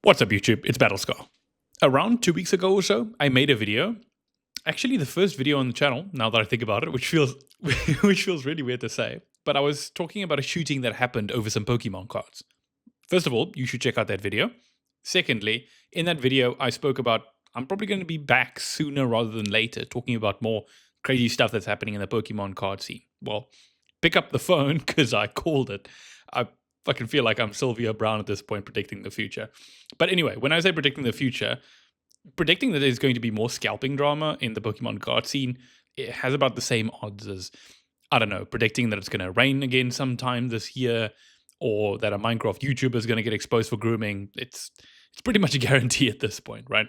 What's up, YouTube? It's Battlescar. Around 2 weeks ago or so, I made a video. Actually, the first video on the channel, now that I think about it, which feels really weird to say. But I was talking about a shooting that happened over some Pokemon cards. First of all, you should check out that video. Secondly, in that video, I spoke about I'm probably going to be back sooner rather than later, talking about more crazy stuff that's happening in the Pokemon card scene. Well, pick up the phone because I called it. I fucking feel like I'm Sylvia Brown at this point predicting the future. But anyway, when I say predicting the future, predicting that there's going to be more scalping drama in the Pokemon card scene, it has about the same odds as, I don't know, predicting that it's going to rain again sometime this year, or that a Minecraft YouTuber is going to get exposed for grooming. It's pretty much a guarantee at this point, right?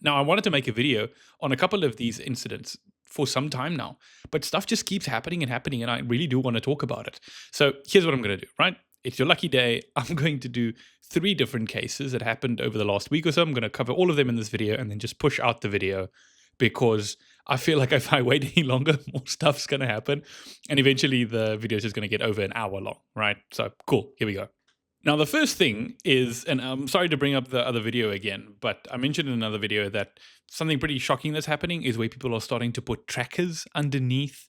Now, I wanted to make a video on a couple of these incidents for some time now, but stuff just keeps happening, and I really do want to talk about it. So here's what I'm going to do, right? It's your lucky day. I'm going to do 3 different cases that happened over the last week or so. I'm going to cover all of them in this video and then just push out the video because I feel like if I wait any longer, more stuff's going to happen. And eventually the video is just going to get over an hour long, right? So cool, here we go. Now, the first thing is, and I'm sorry to bring up the other video again, but I mentioned in another video that something pretty shocking that's happening is where people are starting to put trackers underneath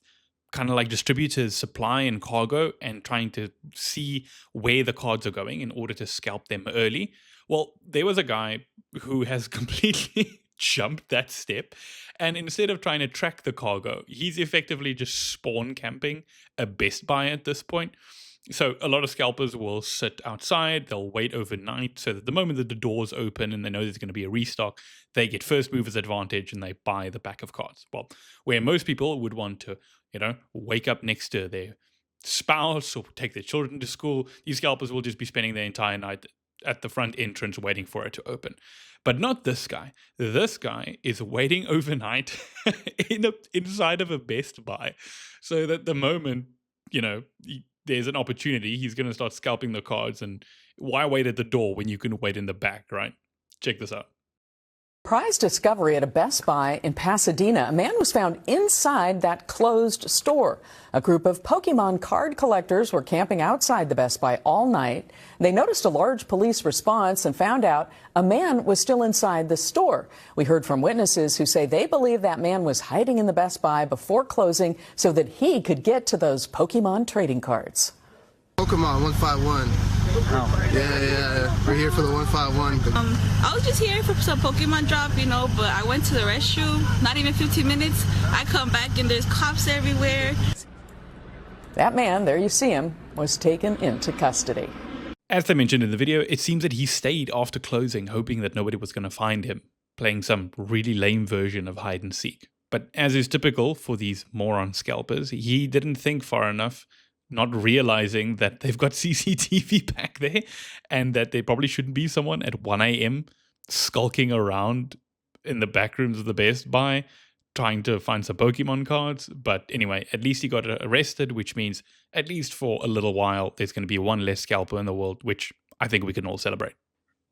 kind of like distributors' supply and cargo and trying to see where the cards are going in order to scalp them early. Well, there was a guy who has completely jumped that step, and instead of trying to track the cargo, he's effectively just spawn camping a Best Buy at this point. So a lot of scalpers will sit outside, they'll wait overnight so that the moment that the doors open and they know there's going to be a restock, they get first movers advantage and they buy the pack of cards. Well, where most people would want to, wake up next to their spouse or take their children to school, these scalpers will just be spending their entire night at the front entrance waiting for it to open. But not this guy. This guy is waiting overnight inside of a Best Buy so that the moment, there's an opportunity, he's going to start scalping the cards. And why wait at the door when you can wait in the back, right? Check this out. Surprise discovery at a Best Buy in Pasadena. A man was found inside that closed store. A group of Pokemon card collectors were camping outside the Best Buy all night. They noticed a large police response and found out a man was still inside the store. We heard from witnesses who say they believe that man was hiding in the Best Buy before closing so that he could get to those Pokemon trading cards. Pokemon 151. Oh. Yeah. We're here for the 151. I was just here for some Pokemon drop, but I went to the restroom, not even 15 minutes. I come back and there's cops everywhere. That man, there you see him, was taken into custody. As I mentioned in the video, it seems that he stayed after closing, hoping that nobody was going to find him, playing some really lame version of hide and seek. But as is typical for these moron scalpers, he didn't think far enough, not realizing that they've got CCTV back there and that there probably shouldn't be someone at 1 a.m. skulking around in the back rooms of the Best Buy trying to find some Pokemon cards. But anyway, at least he got arrested, which means at least for a little while, there's going to be one less scalper in the world, which I think we can all celebrate.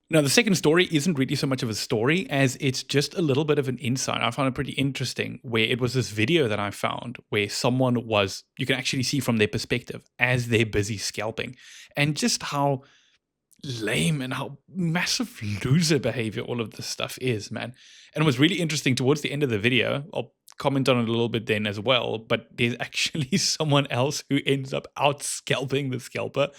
Now, the second story isn't really so much of a story as it's just a little bit of an insight. I found it pretty interesting where it was this video that I found where someone was, you can actually see from their perspective as they're busy scalping, and just how lame and how massive loser behavior all of this stuff is, man. And it was really interesting towards the end of the video. I'll comment on it a little bit then as well, but there's actually someone else who ends up out scalping the scalper.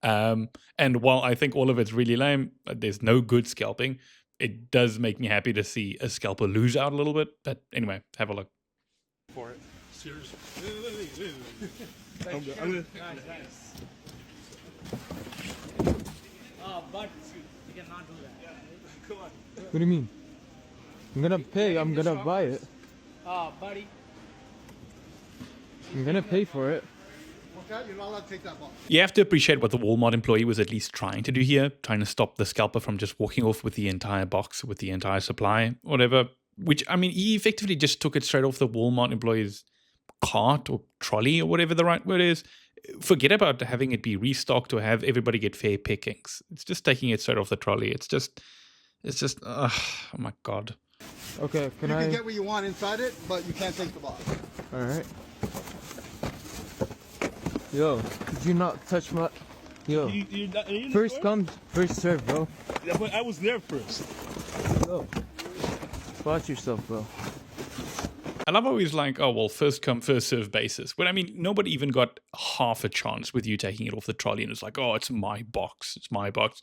And while I think all of it's really lame, there's no good scalping, it does make me happy to see a scalper lose out a little bit. But anyway, have a look. For it. Seriously. Nice. Oh, but you cannot do that. Come on. What do you mean? I'm gonna pay, I'm gonna buy it. Oh, buddy. I'm gonna pay for it. You're not allowed to take that box. You have to appreciate what the Walmart employee was at least trying to do here, trying to stop the scalper from just walking off with the entire box, with the entire supply, whatever. Which, I mean, he effectively just took it straight off the Walmart employee's cart or trolley or whatever the right word is. Forget about having it be restocked or have everybody get fair pickings. It's just taking it straight off the trolley. It's just, oh my God. Okay, you can get what you want inside it, but you can't take the box. Alright. Yo, could you not touch my... Yo, You first come, first serve, bro. Yeah, but I was there first. Yo, watch yourself, bro. I love how he's like, oh, well, first come, first serve basis. When I mean, nobody even got half a chance with you taking it off the trolley, and it's like, oh, it's my box. It's my box.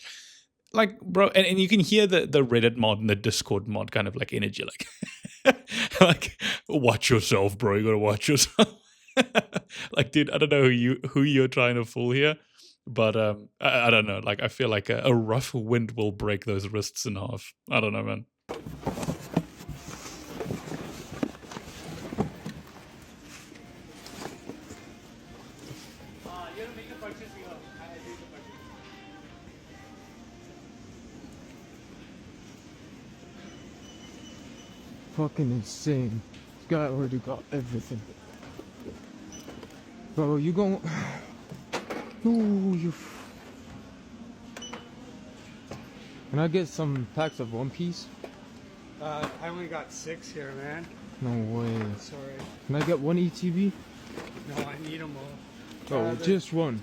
Like, bro, and you can hear the Reddit mod and the Discord mod kind of like energy, like, like, watch yourself, bro. You gotta watch yourself. Like, dude, I don't know who you're trying to fool here, but I don't know. Like, I feel like a rough wind will break those wrists in half. I don't know, man. You have to make the purchase. I did the purchase. Fucking insane. This guy already got everything. Bro, you gon' No, you. Can I get some packs of One Piece? I only got 6 here, man. No way. Sorry. Can I get one ETB? No, I need them all. Bro, just one.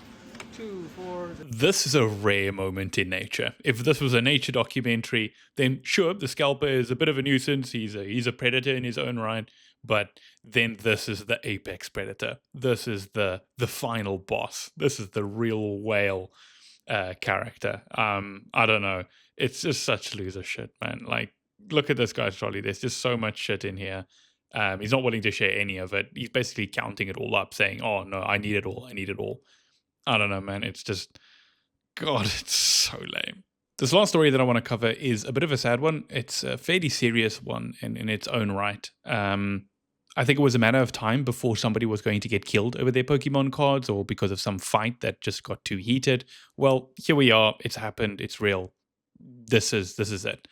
2, 4. This is a rare moment in nature. If this was a nature documentary, then sure, the scalper is a bit of a nuisance. He's a predator in his own right. But then this is the apex predator. This is the final boss. This is the real whale character. I don't know. It's just such loser shit, man. Like, look at this guy's trolley. There's just so much shit in here. He's not willing to share any of it. He's basically counting it all up, saying, oh, no, I need it all. I need it all. I don't know, man. It's just, God, it's so lame. This last story that I want to cover is a bit of a sad one. It's a fairly serious one in its own right. I think it was a matter of time before somebody was going to get killed over their Pokemon cards or because of some fight that just got too heated. Well, here we are. It's happened. It's real. This is it.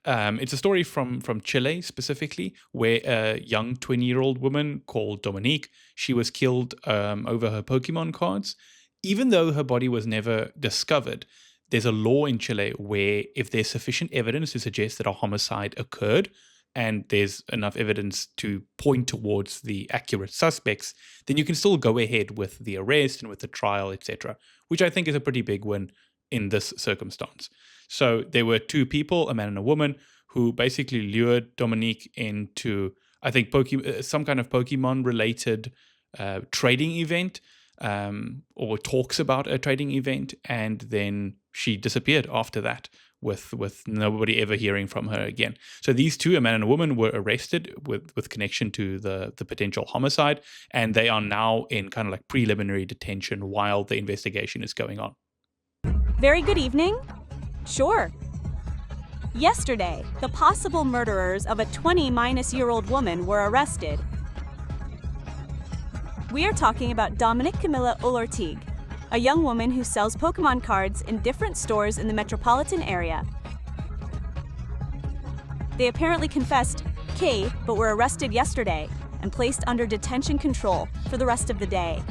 It's a story from Chile specifically, where a young 20-year-old woman called Dominique, she was killed over her Pokemon cards. Even though her body was never discovered, there's a law in Chile where if there's sufficient evidence to suggest that a homicide occurred, and there's enough evidence to point towards the accurate suspects, then you can still go ahead with the arrest and with the trial, etc., which I think is a pretty big win in this circumstance. So there were two people, a man and a woman, who basically lured Dominique into, I think, some kind of Pokemon-related trading event, or talks about a trading event, and then she disappeared after that, with nobody ever hearing from her again. So these two, a man and a woman, were arrested with connection to the potential homicide, and they are now in kind of like preliminary detention while the investigation is going on. Very good evening. Sure. Yesterday, the possible murderers of a 20-year-old woman were arrested. We are talking about Dominic Camilla Olortig, a young woman who sells Pokemon cards in different stores in the metropolitan area. They apparently confessed K, but were arrested yesterday and placed under detention control for the rest of the day.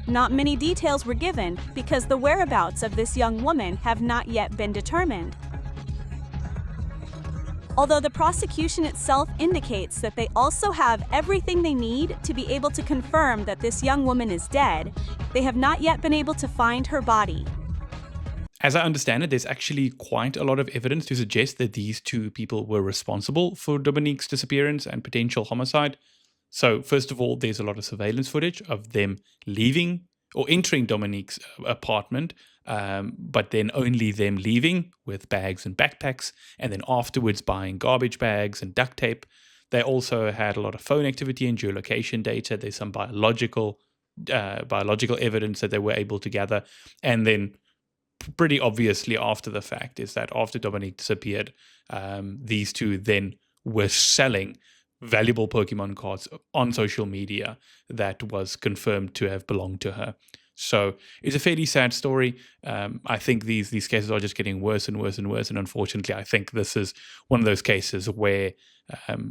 Not many details were given because the whereabouts of this young woman have not yet been determined. Although the prosecution itself indicates that they also have everything they need to be able to confirm that this young woman is dead, they have not yet been able to find her body. As I understand it, there's actually quite a lot of evidence to suggest that these two people were responsible for Dominique's disappearance and potential homicide. So first of all, there's a lot of surveillance footage of them leaving or entering Dominique's apartment, but then only them leaving with bags and backpacks, and then afterwards buying garbage bags and duct tape. They also had a lot of phone activity and geolocation data. There's some biological evidence that they were able to gather. And then pretty obviously after the fact is that after Dominique disappeared, these two then were selling valuable Pokemon cards on social media that was confirmed to have belonged to her. So it's a fairly sad story. I think these cases are just getting worse and worse and worse. And unfortunately, I think this is one of those cases where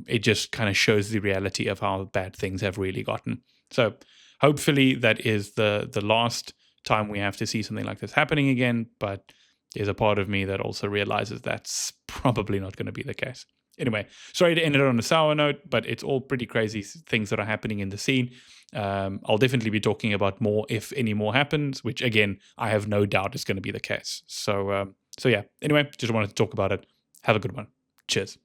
it just kind of shows the reality of how bad things have really gotten. So hopefully that is the last time we have to see something like this happening again. But there's a part of me that also realizes that's probably not going to be the case. Anyway, sorry to end it on a sour note, but it's all pretty crazy things that are happening in the scene. I'll definitely be talking about more if any more happens, which again, I have no doubt is going to be the case. So yeah, anyway, just wanted to talk about it. Have a good one. Cheers.